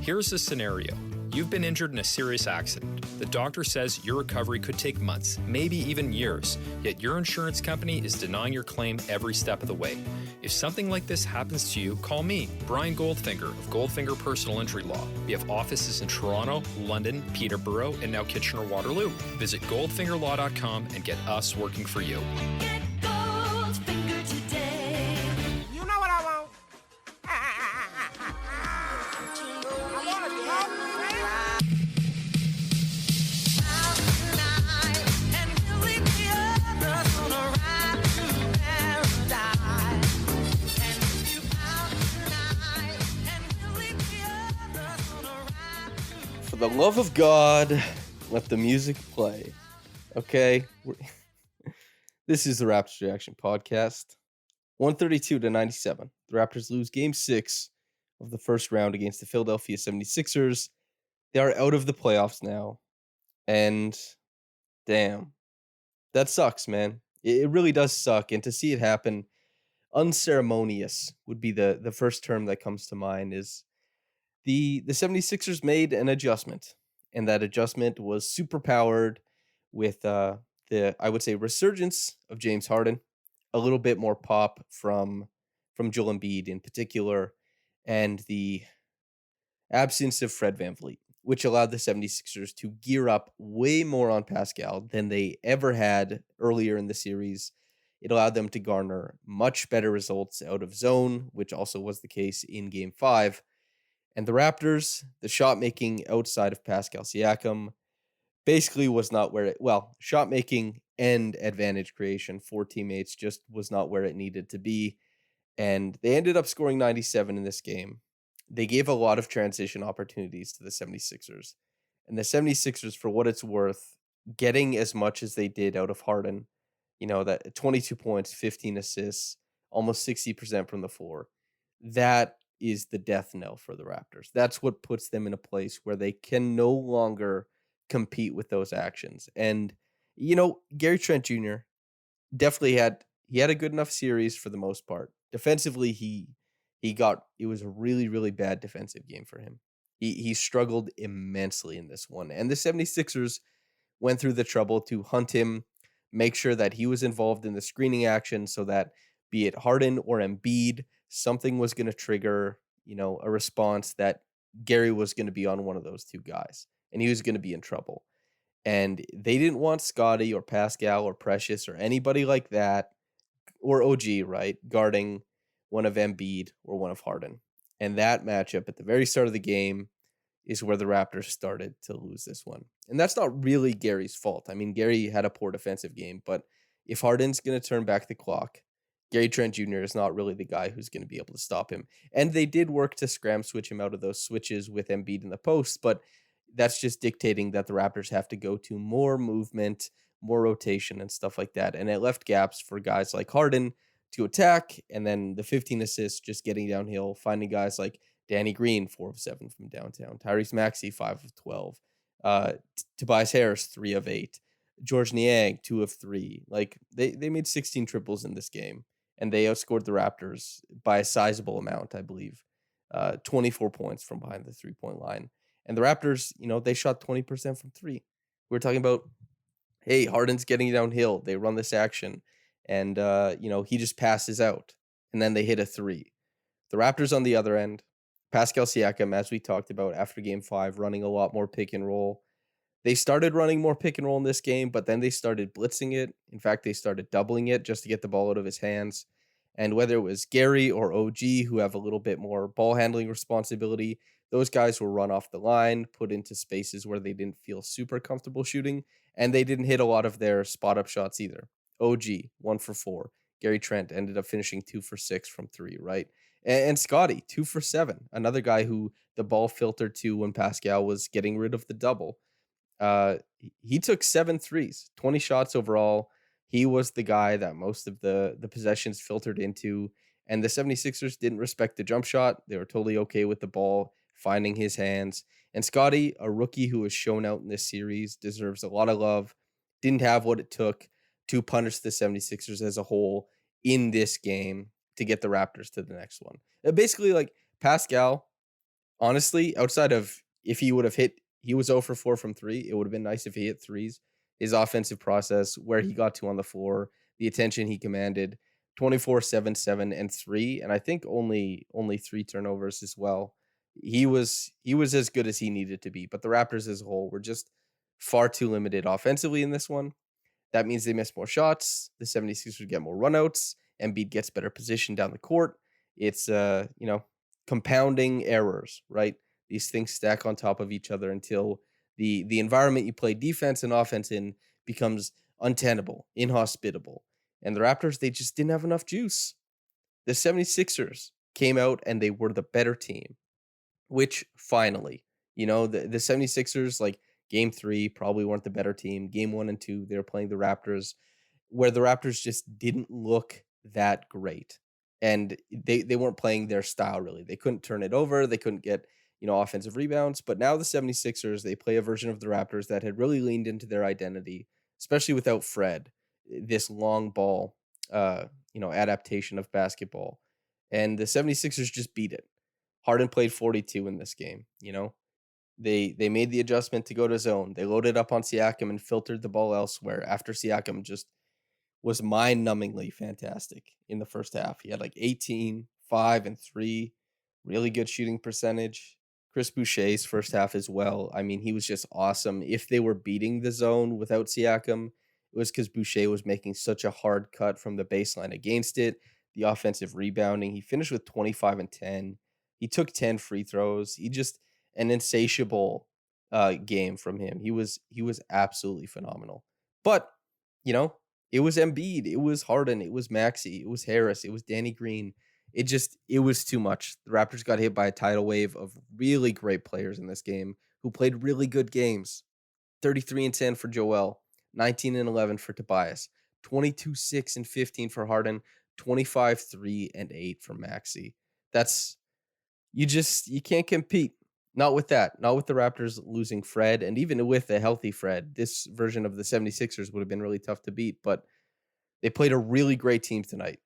Here's the scenario. You've been injured in a serious accident. The doctor says your recovery could take months, maybe even years, yet your insurance company is denying your claim every step of the way. If something like this happens to you, call me, Brian Goldfinger of Goldfinger Personal Injury Law. We have offices in Toronto, London, Peterborough, and now Kitchener-Waterloo. Visit goldfingerlaw.com and get us working for you. Get Goldfinger today. You know what I want? For the love of God, let the music play. Okay? This is the Raptors Reaction Podcast. 132-97. The Raptors lose Game 6 of the first round against the Philadelphia 76ers. They are out of the playoffs now. And damn, that sucks, man. It really does suck. And to see it happen, unceremonious would be the first term that comes to mind. Is the 76ers made an adjustment, and that adjustment was superpowered with the, I would say, resurgence of James Harden, a little bit more pop from Joel Embiid in particular, and the absence of Fred VanVleet, which allowed the 76ers to gear up way more on Pascal than they ever had earlier in the series. It allowed them to garner much better results out of zone, which also was the case in Game 5. And the Raptors, the shot making outside of Pascal Siakam, basically was not where it, shot making and advantage creation for teammates just was not where it needed to be. And they ended up scoring 97 in this game. They gave a lot of transition opportunities to the 76ers. And the 76ers, for what it's worth, getting as much as they did out of Harden, that 22 points, 15 assists, almost 60% from the floor, that is the death knell for the Raptors. That's what puts them in a place where they can no longer compete with those actions. And, Gary Trent Jr. definitely had a good enough series for the most part. Defensively, it was a really, really bad defensive game for him. He struggled immensely in this one. And the 76ers went through the trouble to hunt him, make sure that he was involved in the screening action so that, be it Harden or Embiid, something was going to trigger, a response that Gary was going to be on one of those two guys, and he was going to be in trouble. And they didn't want Scotty or Pascal or Precious or anybody like that, or OG, right, guarding one of Embiid or one of Harden. And that matchup at the very start of the game is where the Raptors started to lose this one. And that's not really Gary's fault. I mean, Gary had a poor defensive game, but if Harden's going to turn back the clock, Gary Trent Jr. is not really the guy who's going to be able to stop him. And they did work to scram switch him out of those switches with Embiid in the post, but that's just dictating that the Raptors have to go to more movement, more rotation, and stuff like that. And it left gaps for guys like Harden to attack, and then the 15 assists just getting downhill, finding guys like Danny Green, 4 of 7 from downtown, Tyrese Maxey, 5 of 12, Tobias Harris, 3 of 8, George Niang, 2 of 3. Like, they made 16 triples in this game, and they outscored the Raptors by a sizable amount, I believe, 24 points from behind the three-point line. And the Raptors, they shot 20% from 3. We're talking about, hey, Harden's getting downhill. They run this action, and, he just passes out, and then they hit a 3. The Raptors on the other end, Pascal Siakam, as we talked about after Game 5, running a lot more pick and roll. They started running more pick and roll in this game, but then they started blitzing it. In fact, they started doubling it just to get the ball out of his hands. And whether it was Gary or OG, who have a little bit more ball handling responsibility, those guys will run off the line, put into spaces where they didn't feel super comfortable shooting, and they didn't hit a lot of their spot-up shots either. OG, 1 for 4. Gary Trent ended up finishing 2 for 6 from 3, right? And Scotty, 2 for 7. Another guy who the ball filtered to when Pascal was getting rid of the double. He took 7 threes, 20 shots overall. He was the guy that most of the possessions filtered into. And the 76ers didn't respect the jump shot. They were totally okay with the ball finding his hands. And Scotty, a rookie who was shown out in this series, deserves a lot of love. Didn't have what it took to punish the 76ers as a whole in this game to get the Raptors to the next one. Basically, like, Pascal honestly, outside of if he would have hit, he was 0 for 4 from three. It would have been nice if he hit threes. His offensive process, where he got to on the floor, the attention he commanded, 24, 7, 7, and 3. And I think only 3 turnovers as well. He was as good as he needed to be. But the Raptors as a whole were just far too limited offensively in this one. That means they miss more shots. The 76ers get more runouts. Embiid gets better position down the court. It's compounding errors, right? These things stack on top of each other until the environment you play defense and offense in becomes untenable, inhospitable. And the Raptors, they just didn't have enough juice. The 76ers came out and they were the better team, which finally, the 76ers, like game 3, probably weren't the better team. Game 1 and 2, they were playing the Raptors, where the Raptors just didn't look that great. And they weren't playing their style really. They couldn't turn it over. They couldn't get, offensive rebounds. But now the 76ers, they play a version of the Raptors that had really leaned into their identity, especially without Fred, this long ball, adaptation of basketball. And the 76ers just beat it. Harden played 42 in this game, They made the adjustment to go to zone. They loaded up on Siakam and filtered the ball elsewhere after Siakam just was mind-numbingly fantastic in the first half. He had like 18, 5, and 3. Really good shooting percentage. Chris Boucher's first half as well. I mean, he was just awesome. If they were beating the zone without Siakam, it was because Boucher was making such a hard cut from the baseline against it. The offensive rebounding. He finished with 25 and 10. He took 10 free throws. He just an insatiable game from him. He was absolutely phenomenal. But, it was Embiid, it was Harden, it was Maxey, it was Harris, it was Danny Green. It was too much. The Raptors got hit by a tidal wave of really great players in this game who played really good games. 33 and 10 for Joel, 19 and 11 for Tobias, 22, 6 and 15 for Harden, 25, 3 and 8 for Maxey. That's you can't compete. Not with that. Not with the Raptors losing Fred. And even with a healthy Fred, this version of the 76ers would have been really tough to beat. But they played a really great team tonight,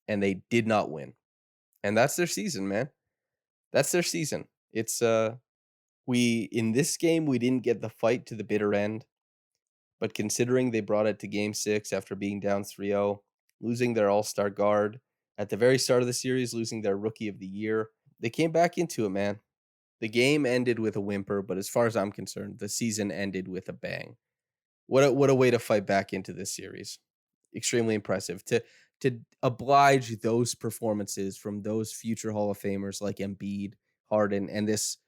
and they did not win. And that's their season, man. That's their season. It's in this game, we didn't get the fight to the bitter end. But considering they brought it to game 6 after being down 3-0, losing their all-star guard at the very start of the series, losing their rookie of the year, they came back into it, man. The game ended with a whimper, but as far as I'm concerned, the season ended with a bang. What a way to fight back into this series. Extremely impressive. To oblige those performances from those future Hall of Famers like Embiid, Harden, and this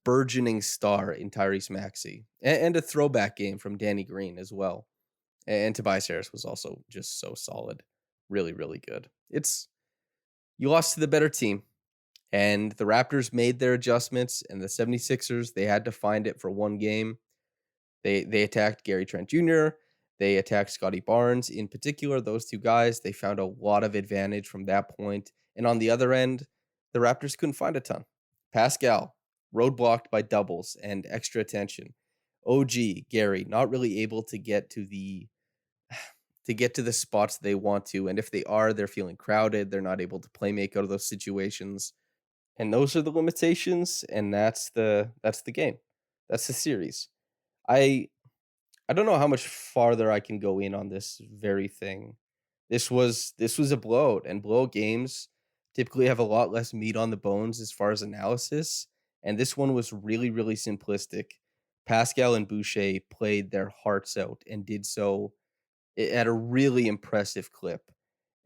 burgeoning star in Tyrese Maxey. And a throwback game from Danny Green as well. And Tobias Harris was also just so solid. Really, really good. You lost to the better team. And the Raptors made their adjustments, and the 76ers, they had to find it for one game. They attacked Gary Trent Jr., they attacked Scotty Barnes. In particular, those two guys, they found a lot of advantage from that point. And on the other end, the Raptors couldn't find a ton. Pascal, roadblocked by doubles and extra attention. OG, Gary, not really able to get to the spots they want to. And if they are, they're feeling crowded. They're not able to play make out of those situations. And those are the limitations, and that's the game. That's the series. I don't know how much farther I can go in on this very thing. This was a blowout, and blowout games typically have a lot less meat on the bones as far as analysis, and this one was really, really simplistic. Pascal and Boucher played their hearts out and did so at a really impressive clip.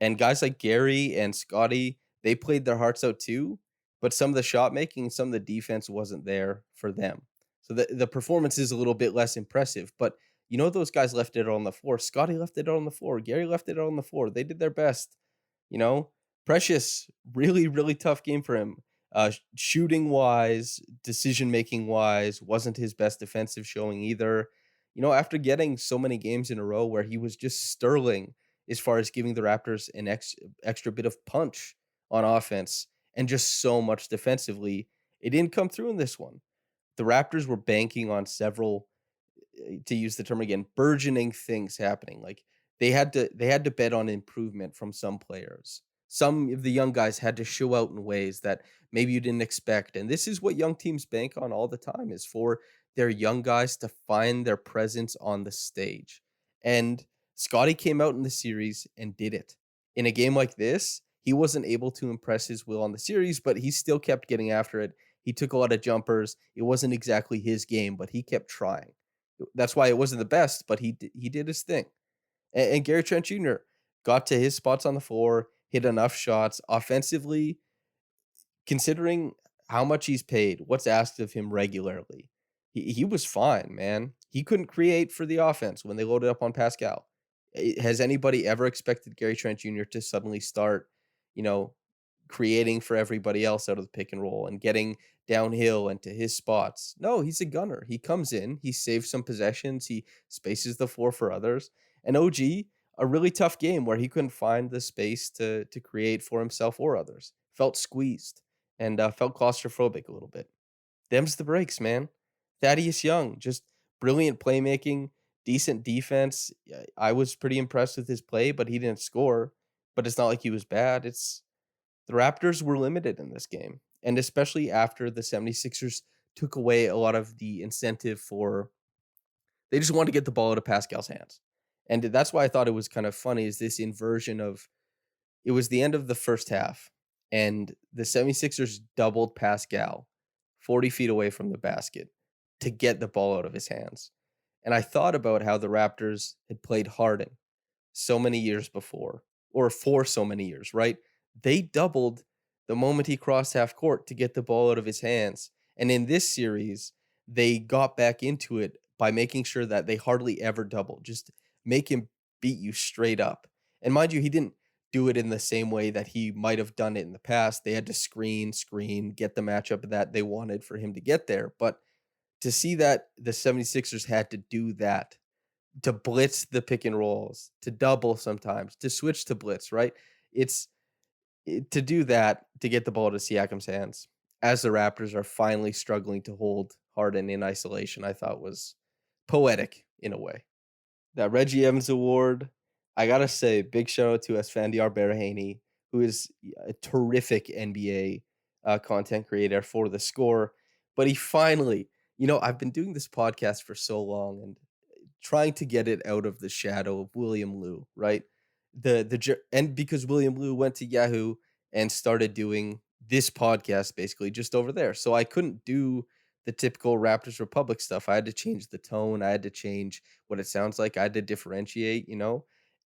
And guys like Gary and Scotty, they played their hearts out too, but some of the shot making, some of the defense wasn't there for them. So the performance is a little bit less impressive, but those guys left it on the floor. Scotty left it on the floor. Gary left it on the floor. They did their best. Precious, really, really tough game for him. Shooting wise, decision making wise, wasn't his best defensive showing either. After getting so many games in a row where he was just sterling as far as giving the Raptors an extra bit of punch on offense and just so much defensively, it didn't come through in this one. The Raptors were banking on several, to use the term again, burgeoning things happening. Like they had to bet on improvement from some players. some of the young guys had to show out in ways that maybe you didn't expect. And this is what young teams bank on all the time, is for their young guys to find their presence on the stage. And Scotty came out in the series and did it. In a game like this, he wasn't able to impress his will on the series, but he still kept getting after it. He took a lot of jumpers. It wasn't exactly his game, but he kept trying. That's why it wasn't the best, but he did his thing. And Gary Trent Jr. got to his spots on the floor, hit enough shots offensively, considering how much he's paid, what's asked of him regularly. He was fine, man. He couldn't create for the offense when they loaded up on Pascal. Has anybody ever expected Gary Trent Jr. to suddenly start, you know, creating for everybody else out of the pick and roll and getting downhill into his spots? No, he's a gunner. He comes in, he saves some possessions, he spaces the floor for others. And OG, a really tough game where he couldn't find the space to create for himself or others. Felt squeezed and felt claustrophobic a little bit. Them's the breaks, man. Thaddeus Young, just brilliant playmaking, decent defense. Yeah, I was pretty impressed with his play, but he didn't score. But it's not like he was bad. It's the Raptors were limited in this game. And especially after the 76ers took away a lot of the incentive for, they just wanted to get the ball out of Pascal's hands. And that's why I thought it was kind of funny, is this inversion of, it was the end of the first half, and the 76ers doubled Pascal 40 feet away from the basket to get the ball out of his hands. And I thought about how the Raptors had played Harden so many years before, or for so many years, right? They doubled the moment he crossed half court to get the ball out of his hands. And in this series, they got back into it by making sure that they hardly ever double. Just make him beat you straight up. And mind you, he didn't do it in the same way that he might have done it in the past. They had to screen, get the matchup that they wanted for him to get there. But to see that the 76ers had to do that, to blitz the pick and rolls, to double sometimes, to switch to blitz, right? To do that, to get the ball to Siakam's hands, as the Raptors are finally struggling to hold Harden in isolation, I thought was poetic in a way. That Reggie Evans Award, I gotta say, big shout out to Esfandiar Berahani, who is a terrific NBA content creator for The Score. But he finally, I've been doing this podcast for so long and trying to get it out of the shadow of William Liu, right? And because William Liu went to Yahoo and started doing this podcast basically just over there, so I couldn't do the typical Raptors Republic stuff. I had to change the tone. I had to change what it sounds like. I had to differentiate,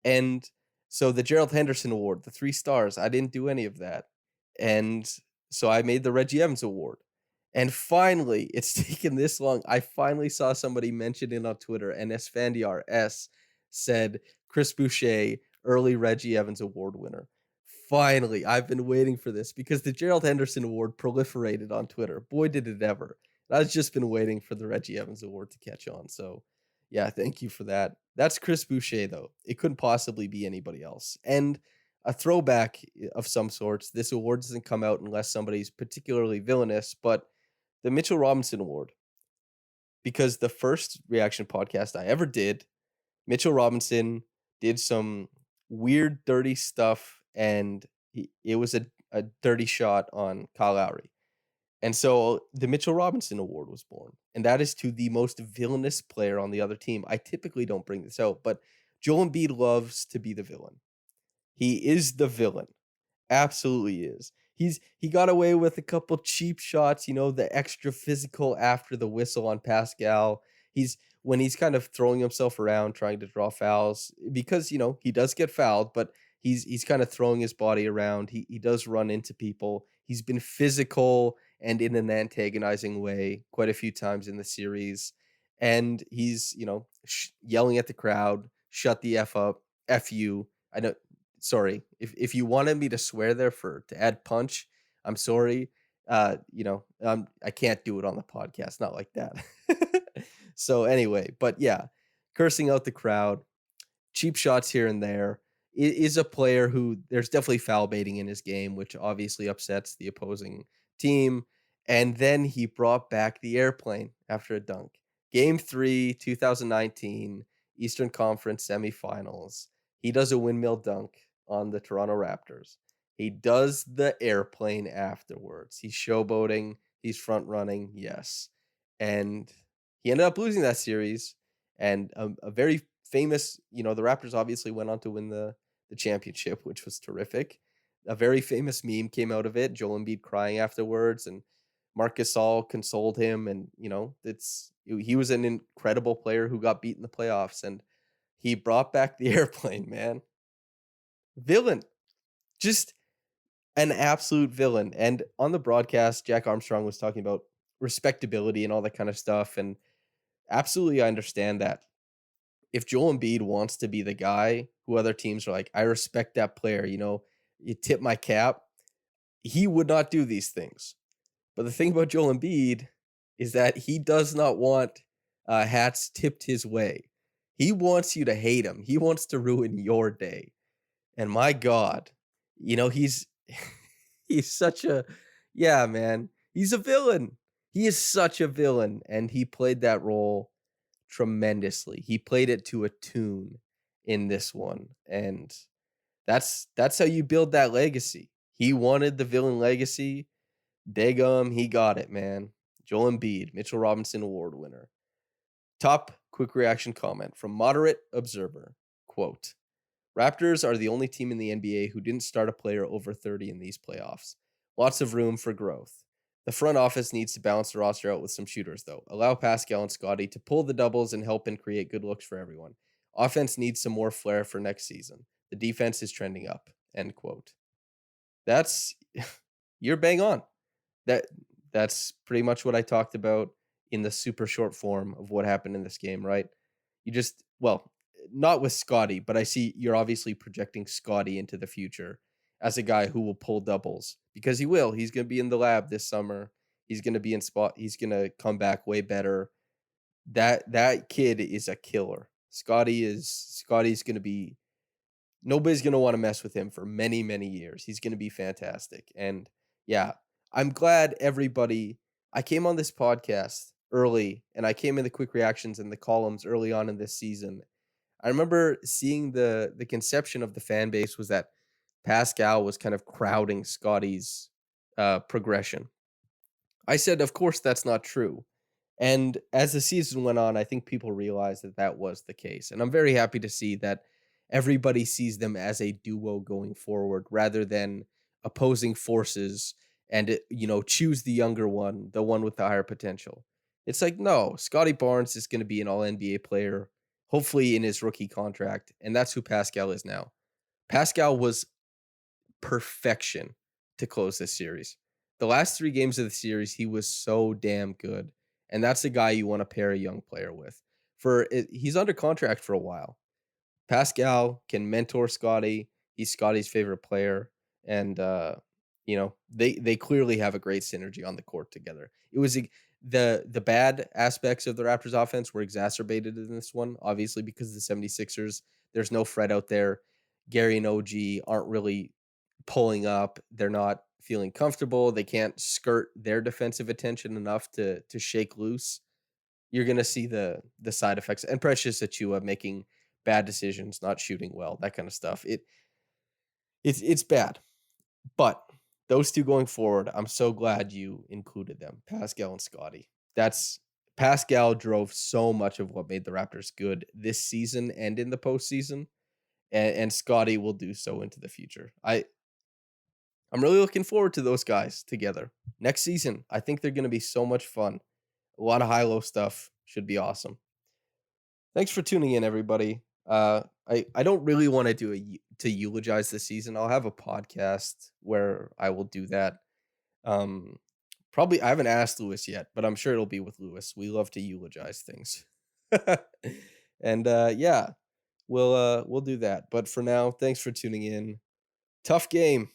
And so the Gerald Henderson Award, the 3 stars, I didn't do any of that. And so I made the Reggie Evans Award. And finally, it's taken this long. I finally saw somebody mention it on Twitter, and Esfandiar S said Chris Boucher, early Reggie Evans Award winner. Finally, I've been waiting for this because the Gerald Henderson Award proliferated on Twitter. Boy, did it ever. I've just been waiting for the Reggie Evans Award to catch on. So, yeah, thank you for that. That's Chris Boucher, though. It couldn't possibly be anybody else. And a throwback of some sorts. This award doesn't come out unless somebody's particularly villainous, but the Mitchell Robinson Award. Because the first reaction podcast I ever did, Mitchell Robinson did some weird, dirty stuff, and it was a dirty shot on Kyle Lowry. And so the Mitchell Robinson Award was born, and that is to the most villainous player on the other team. I typically don't bring this out, but Joel Embiid loves to be the villain. He is the villain. Absolutely is. He got away with a couple cheap shots, the extra physical after the whistle on Pascal. When he's kind of throwing himself around trying to draw fouls, because he does get fouled, but he's kind of throwing his body around. He does run into people. He's been physical and in an antagonizing way quite a few times in the series. And he's, yelling at the crowd, shut the F up, F you. I know, sorry. If you wanted me to swear there to add punch, I'm sorry. I can't do it on the podcast, not like that. So anyway, but yeah, cursing out the crowd, cheap shots here and there. Is a player who there's definitely foul baiting in his game, which obviously upsets the opposing team. And then he brought back the airplane after a dunk. Game 3, 2019, Eastern Conference semifinals. He does a windmill dunk on the Toronto Raptors. He does the airplane afterwards. He's showboating. He's front running. Yes. And he ended up losing that series. And a very famous, the Raptors obviously went on to win the championship, which was terrific. A very famous meme came out of it. Joel Embiid crying afterwards, and Marc Gasol consoled him. And, he was an incredible player who got beat in the playoffs. And he brought back the airplane, man. Villain. Just an absolute villain. And on the broadcast, Jack Armstrong was talking about respectability and all that kind of stuff. And absolutely, I understand that. If Joel Embiid wants to be the guy who other teams are like, I respect that player, you tip my cap, he would not do these things. But the thing about Joel Embiid is that he does not want hats tipped his way. He wants you to hate him. He wants to ruin your day. And my God, he's he's such a, yeah, man, he's a villain. He is such a villain, and he played that role tremendously. He played it to a tune in this one, and that's how you build that legacy. He wanted the villain legacy. Dagum, he got it, man. Joel Embiid, Mitchell Robinson Award winner. Top quick reaction comment from Moderate Observer. Quote, Raptors are the only team in the NBA who didn't start a player over 30 in these playoffs. Lots of room for growth. The front office needs to balance the roster out with some shooters, though. Allow Pascal and Scotty to pull the doubles and help and create good looks for everyone. Offense needs some more flair for next season. The defense is trending up. End quote. That's, you're bang on. That's pretty much what I talked about in the super short form of what happened in this game, right? Not with Scotty, but I see you're obviously projecting Scotty into the future as a guy who will pull doubles, because he will. He's going to be in the lab this summer. He's going to be in spot. He's going to come back way better. That kid is a killer. Scotty's going to be, nobody's going to want to mess with him for many, many years. He's going to be fantastic. And yeah, I'm glad I came on this podcast early, and I came in the quick reactions and the columns early on in this season. I remember seeing the conception of the fan base was that Pascal was kind of crowding Scotty's progression. I said, of course, that's not true. And as the season went on, I think people realized that was the case. And I'm very happy to see that everybody sees them as a duo going forward rather than opposing forces and, choose the younger one, the one with the higher potential. It's like, no, Scotty Barnes is going to be an all-NBA player, hopefully in his rookie contract, and that's who Pascal is now. Pascal was perfection to close this series. The last 3 games of the series, he was so damn good, and that's the guy you want to pair a young player with. He's under contract for a while. Pascal can mentor Scotty. He's Scotty's favorite player, and they clearly have a great synergy on the court together. It was the bad aspects of the Raptors offense were exacerbated in this one, obviously, because of the 76ers. There's no Fred out there. Gary and OG aren't really pulling up. They're not feeling comfortable. They can't skirt their defensive attention enough to shake loose. You're going to see the side effects. And Precious Achiuwa making bad decisions, not shooting well, that kind of stuff. It's bad. But those two going forward, I'm so glad you included them, Pascal and Scotty. Pascal drove so much of what made the Raptors good this season and in the postseason, and Scotty will do so into the future. I'm really looking forward to those guys together. Next season, I think they're going to be so much fun. A lot of high-low stuff. Should be awesome. Thanks for tuning in, everybody. I don't really want to eulogize the season. I'll have a podcast where I will do that. Probably I haven't asked Lewis yet, but I'm sure it'll be with Lewis. We love to eulogize things. And yeah, we'll do that. But for now, thanks for tuning in. Tough game,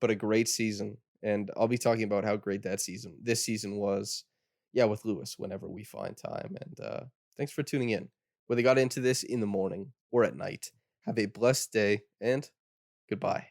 but a great season. And I'll be talking about how great this season was. Yeah, with Lewis whenever we find time. And thanks for tuning in. Whether you got into this in the morning or at night, have a blessed day and goodbye.